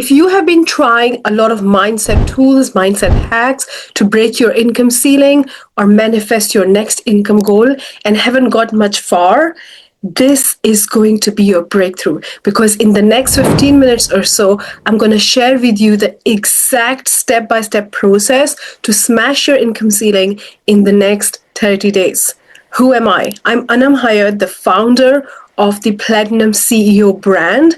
If you have been trying a lot of mindset tools, mindset hacks to break your income ceiling or manifest your next income goal and haven't got much far, this is going to be your breakthrough, because in the next 15 minutes or so, I'm going to share with you the exact step-by-step process to smash your income ceiling in the next 30 days. Who am I? I'm Anum Hayat, the founder of the Platinum CEO brand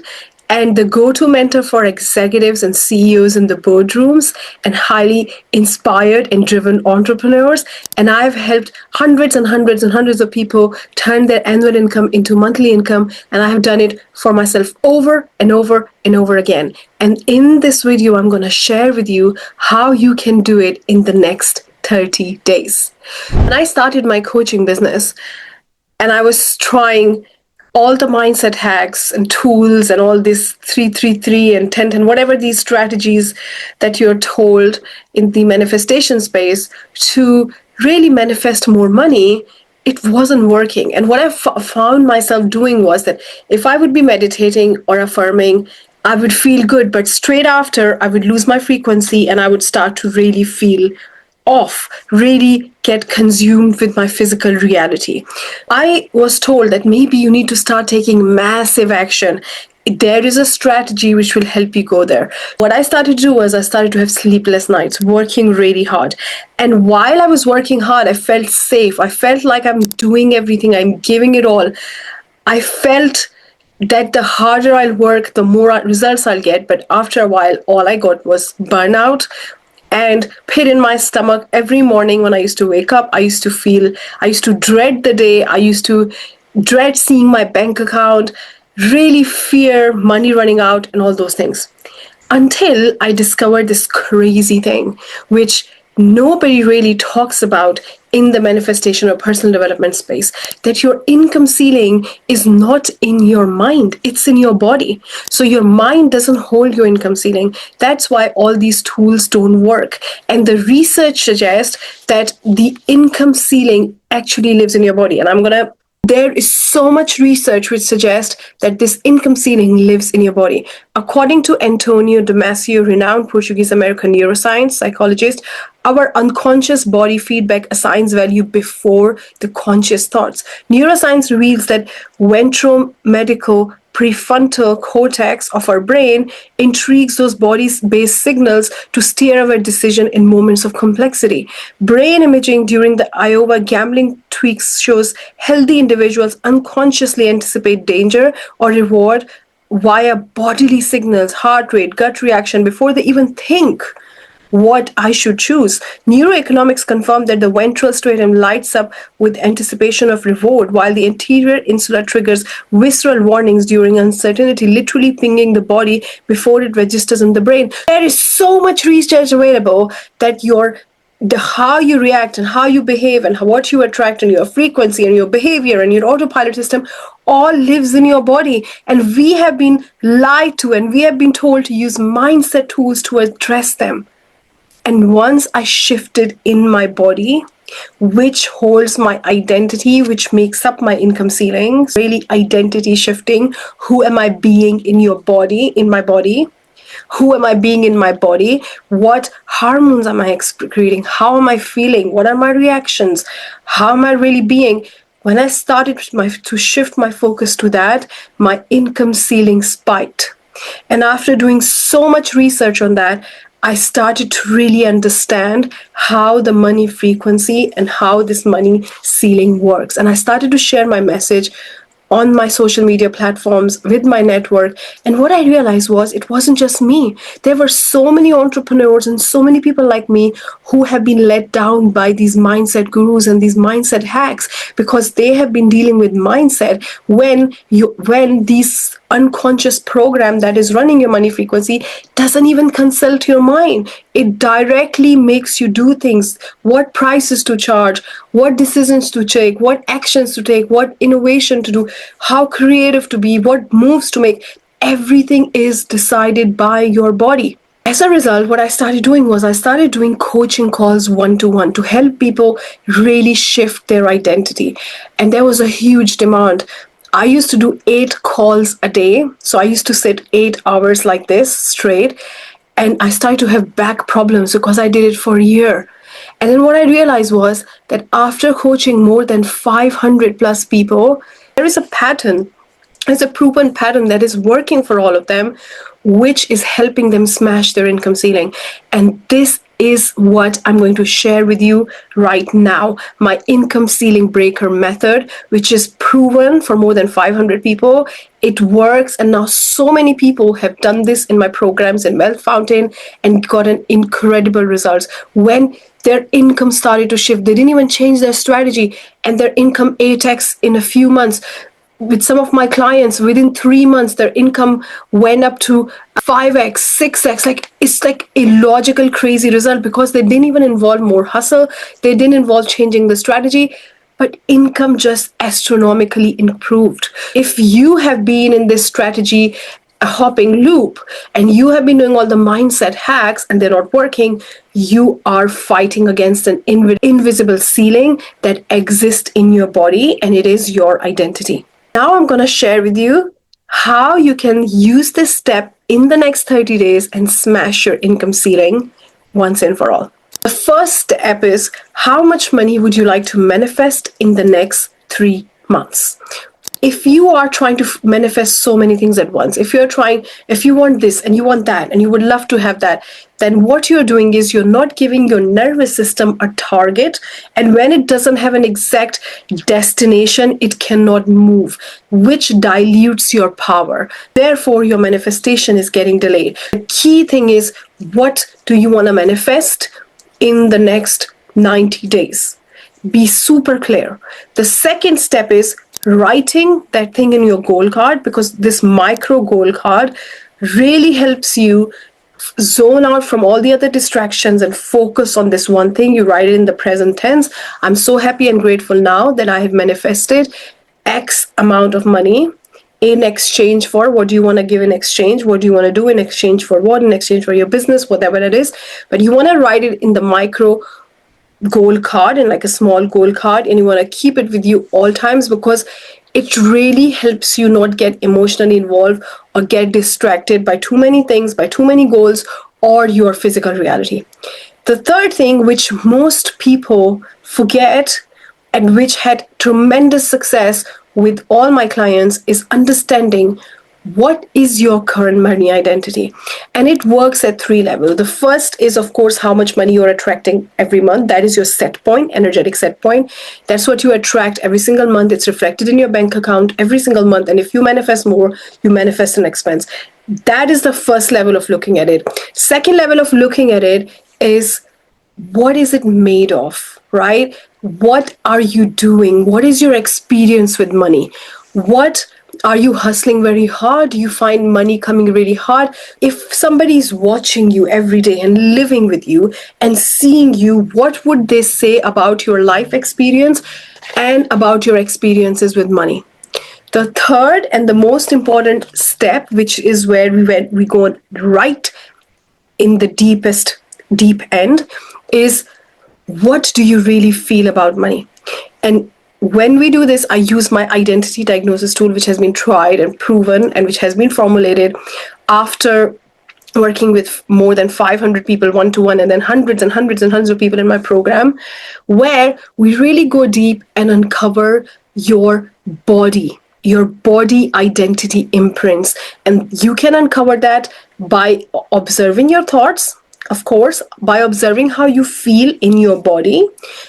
and the go-to mentor for executives and CEOs in the boardrooms and highly inspired and driven entrepreneurs. And I've helped hundreds and hundreds and hundreds of people turn their annual income into monthly income. And I have done it for myself over and over and over again. And in this video, I'm going to share with you how you can do it in the next 30 days. When I started my coaching business and I was trying all the mindset hacks and tools and all this 333 and 10 whatever these strategies that you're told in the manifestation space to really manifest more money, it wasn't working. And what I found myself doing was that if I would be meditating or affirming, I would feel good, but straight after I would lose my frequency and I would start to really feel off, really get consumed with my physical reality. I was told that maybe you need to start taking massive action. There is a strategy which will help you go there. What I started to do was I started to have sleepless nights, working really hard. And while I was working hard, I felt safe. I felt like I'm doing everything, I'm giving it all. I felt that the harder I'll work, the more results I'll get. But after a while, all I got was burnout and pit in my stomach every morning when I used to wake up. I used to dread the day. I used to dread seeing my bank account, really fear money running out and all those things. Until I discovered this crazy thing, which nobody really talks about in the manifestation or personal development space, that your income ceiling is not in your mind, it's in your body. So your mind doesn't hold your income ceiling. That's why all these tools don't work. And the research suggests that the income ceiling actually lives in your body. And there is so much research which suggests that this income ceiling lives in your body. According to Antonio Damasio, renowned Portuguese-American neuroscience psychologist, our unconscious body feedback assigns value before the conscious thoughts. Neuroscience reveals that ventromedical prefrontal cortex of our brain intrigues those body-based signals to steer our decision in moments of complexity. Brain imaging during the Iowa gambling tweaks shows healthy individuals unconsciously anticipate danger or reward via bodily signals, heart rate, gut reaction before they even think what I should choose. Neuroeconomics confirmed that the ventral striatum lights up with anticipation of reward, while the anterior insula triggers visceral warnings during uncertainty, literally pinging the body before it registers in the brain. There is so much research available that how you react and how you behave and what you attract and your frequency and your behavior and your autopilot system all lives in your body. And we have been lied to and we have been told to use mindset tools to address them. And once I shifted in my body, which holds my identity, which makes up my income ceiling, really identity shifting. Who am I being in my body? Who am I being in my body? What hormones am I creating? How am I feeling? What are my reactions? How am I really being? When I started to shift my focus to that, my income ceiling spiked. And after doing so much research on that, I started to really understand how the money frequency and how this money ceiling works. And I started to share my message on my social media platforms with my network. And what I realized was it wasn't just me. There were so many entrepreneurs and so many people like me who have been let down by these mindset gurus and these mindset hacks, because they have been dealing with mindset when these unconscious program that is running your money frequency doesn't even consult your mind. It directly makes you do things, what prices to charge, what decisions to take, what actions to take, what innovation to do, how creative to be, what moves to make. Everything is decided by your body. As a result, what I started doing was I started doing coaching calls one-to-one to help people really shift their identity. And there was a huge demand. I used to do 8 calls a day. So I used to sit 8 hours like this straight. And I started to have back problems because I did it for a year. And then what I realized was that after coaching more than 500 plus people, there is a pattern. There's a proven pattern that is working for all of them, which is helping them smash their income ceiling. And this is what I'm going to share with you right now. My income ceiling breaker method, which is proven for more than 500 people. It works. And now so many people have done this in my programs in Wealth Fountain and gotten incredible results. When their income started to shift, they didn't even change their strategy, and their income 8x in a few months. With some of my clients, within 3 months, their income went up to 5x, 6x. Like, it's like a logical, crazy result because they didn't even involve more hustle. They didn't involve changing the strategy, but income just astronomically improved. If you have been in this strategy a hopping loop and you have been doing all the mindset hacks and they're not working, you are fighting against an invisible ceiling that exists in your body, and it is your identity. Now I'm going to share with you how you can use this step in the next 30 days and smash your income ceiling once and for all. The first step is, how much money would you like to manifest in the next 3 months? If you are trying to manifest so many things at once, if you want this and you want that and you would love to have that, then what you're doing is you're not giving your nervous system a target. And when it doesn't have an exact destination, it cannot move, which dilutes your power. Therefore, your manifestation is getting delayed. The key thing is, what do you want to manifest in the next 90 days? Be super clear. The second step is writing that thing in your goal card, because this micro goal card really helps you zone out from all the other distractions and focus on this one thing. You write it in the present tense. I'm so happy and grateful now that I have manifested X amount of money in exchange for. What do you want to give in exchange? What do you want to do in exchange for what? In exchange for your business, whatever it is. But you want to write it in the micro goal card, and like a small goal card, and you want to keep it with you all times, because it really helps you not get emotionally involved or get distracted by too many things, by too many goals, or your physical reality. The third thing, which most people forget and which had tremendous success with all my clients, is understanding what is your current money identity. And it works at 3 levels. The first is, of course, how much money you're attracting every month. That is your set point, energetic set point. That's what you attract every single month. It's reflected in your bank account every single month. And if you manifest more, you manifest an expense. That is the first level of looking at it. Second level of looking at it is, what is it made of, right? What are you doing? What is your experience with money? What are you hustling very hard? Do you find money coming really hard? If somebody's watching you every day and living with you and seeing you, what would they say about your life experience and about your experiences with money? The third and the most important step, which is where we go right in the deep end, is, what do you really feel about money? And when we do this, I use my identity diagnosis tool, which has been tried and proven and which has been formulated after working with more than 500 people one-to-one, and then hundreds and hundreds and hundreds of people in my program, where we really go deep and uncover your body identity imprints. And you can uncover that by observing your thoughts, of course, by observing how you feel in your body,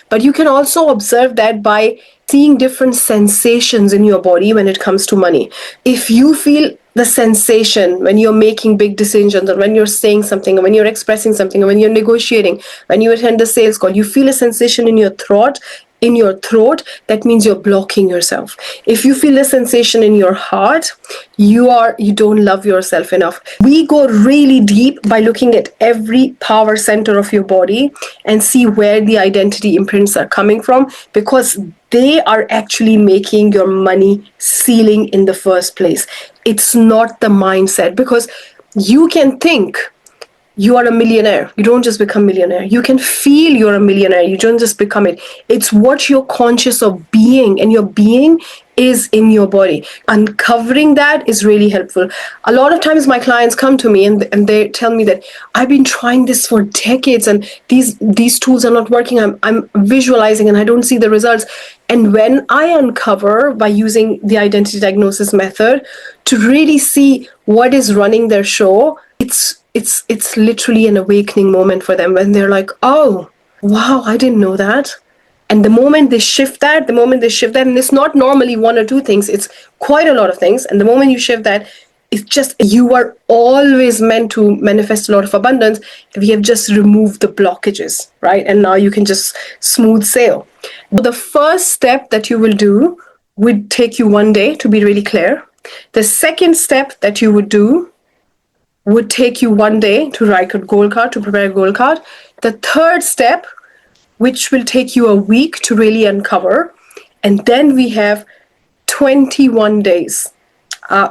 but you can also observe that by seeing different sensations in your body when it comes to money. If you feel the sensation when you're making big decisions, or when you're saying something, or when you're expressing something, or when you're negotiating, when you attend a sales call, you feel a sensation in your throat, that means you're blocking yourself. If you feel a sensation in your heart, you don't love yourself enough. We go really deep by looking at every power center of your body and see where the identity imprints are coming from, because they are actually making your money ceiling in the first place. It's not the mindset, because you can think you are a millionaire. You don't just become millionaire. You can feel you're a millionaire. You don't just become it. It's what you're conscious of being, and your being is in your body. Uncovering that is really helpful. A lot of times my clients come to me and they tell me that I've been trying this for decades and these tools are not working. I'm visualizing and I don't see the results. And when I uncover by using the identity diagnosis method to really see what is running their show, it's literally an awakening moment for them when they're like, oh, wow, I didn't know that. And the moment they shift that, and it's not normally one or two things, it's quite a lot of things. And the moment you shift that, it's just, you are always meant to manifest a lot of abundance. We have just removed the blockages, right? And now you can just smooth sail. The first step that you will do would take you 1 day, to be really clear. The second step that you would do would take you 1 day to write a goal card, to prepare a goal card. The third step, which will take you a week to really uncover. And then we have 21 days.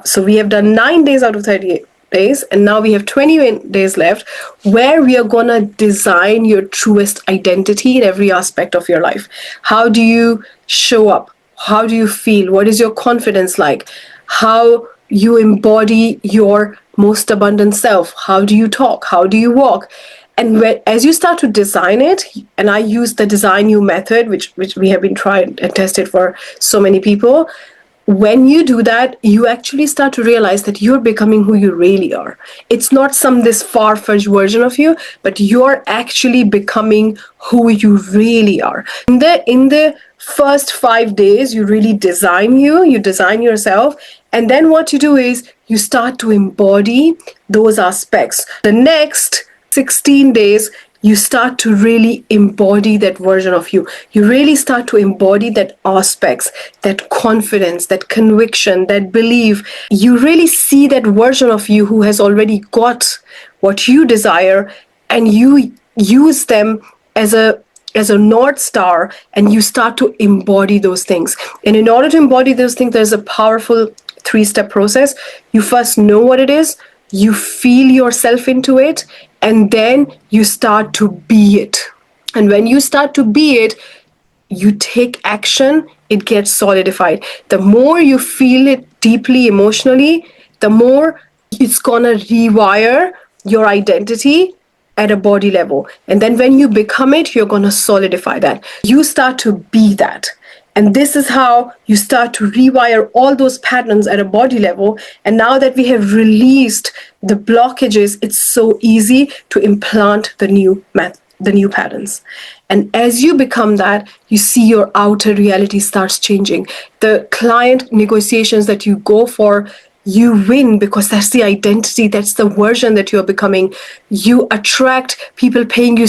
So we have done 9 days out of 38 days, and now we have 21 days left where we are going to design your truest identity in every aspect of your life. How do you show up? How do you feel? What is your confidence like? How you embody your most abundant self? How do you talk? How do you walk? And as you start to design it, and I use the Design You method, which we have been tried and tested for so many people, when you do that, you actually start to realize that you're becoming who you really are. It's not this far-fetched version of you, but you're actually becoming who you really are. In the first 5 days, you really design you design yourself, and then what you do is you start to embody those aspects. The next 16 days, you start to really embody that version of you. You really start to embody that aspects, that confidence, that conviction, that belief. You really see that version of you who has already got what you desire, and you use them as a North Star, and you start to embody those things. And in order to embody those things, there's a powerful 3-step process. You first know what it is, you feel yourself into it, and then you start to be it. And when you start to be it, you take action, it gets solidified. The more you feel it deeply emotionally, the more it's gonna rewire your identity at a body level. And then when you become it, you're gonna solidify that. You start to be that. And this is how you start to rewire all those patterns at a body level. And now that we have released the blockages, it's so easy to implant the new patterns. And as you become that, you see your outer reality starts changing. The client negotiations that you go for, you win because that's the identity, that's the version that you're becoming. You attract people paying you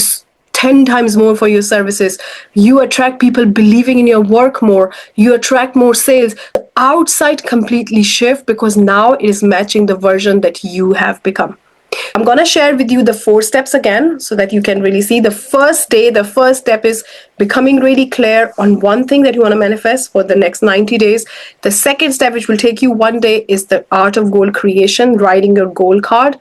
10 times more for your services. You attract people believing in your work more. You attract more sales. The outside completely shift because now it is matching the version that you have become. I'm going to share with you the 4 steps again so that you can really see. The first step is becoming really clear on one thing that you want to manifest for the next 90 days. The second step, which will take you 1 day, is the art of goal creation, writing your goal card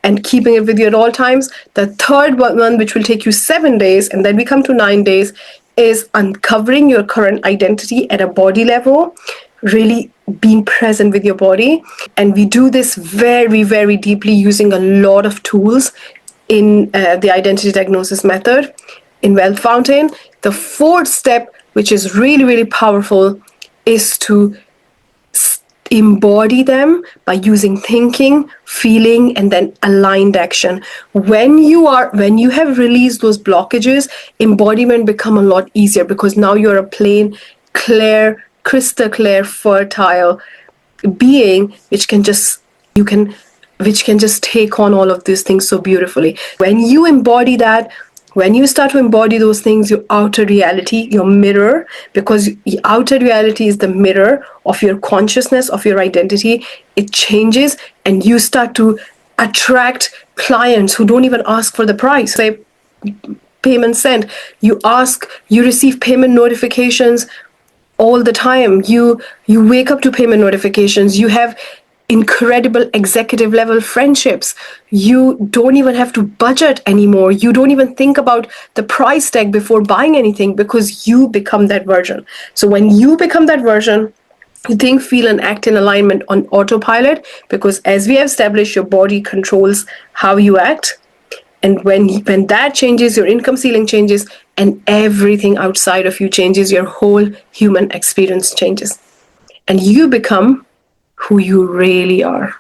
and keeping it with you at all times. The third one, which will take you 7 days, and then we come to 9 days, is uncovering your current identity at a body level, really being present with your body. And we do this very, very deeply using a lot of tools in the identity diagnosis method in Wealth Fountain. The fourth step, which is really, really powerful, is to embody them by using thinking, feeling, and then aligned action. When you have released those blockages, embodiment become a lot easier because now you're a plain, clear, crystal clear, fertile being which can just take on all of these things so beautifully. When you embody that, when you start to embody those things, your outer reality, your mirror, because the outer reality is the mirror of your consciousness, of your identity, it changes and you start to attract clients who don't even ask for the price. Say, payment sent. You receive payment notifications all the time. You wake up to payment notifications. You have incredible executive level friendships. You don't even have to budget anymore. You don't even think about the price tag before buying anything because you become that version. So when you become that version, you think, feel, and act in alignment on autopilot because, as we have established, your body controls how you act. And when that changes, your income ceiling changes, and everything outside of you changes, your whole human experience changes. And you become who you really are.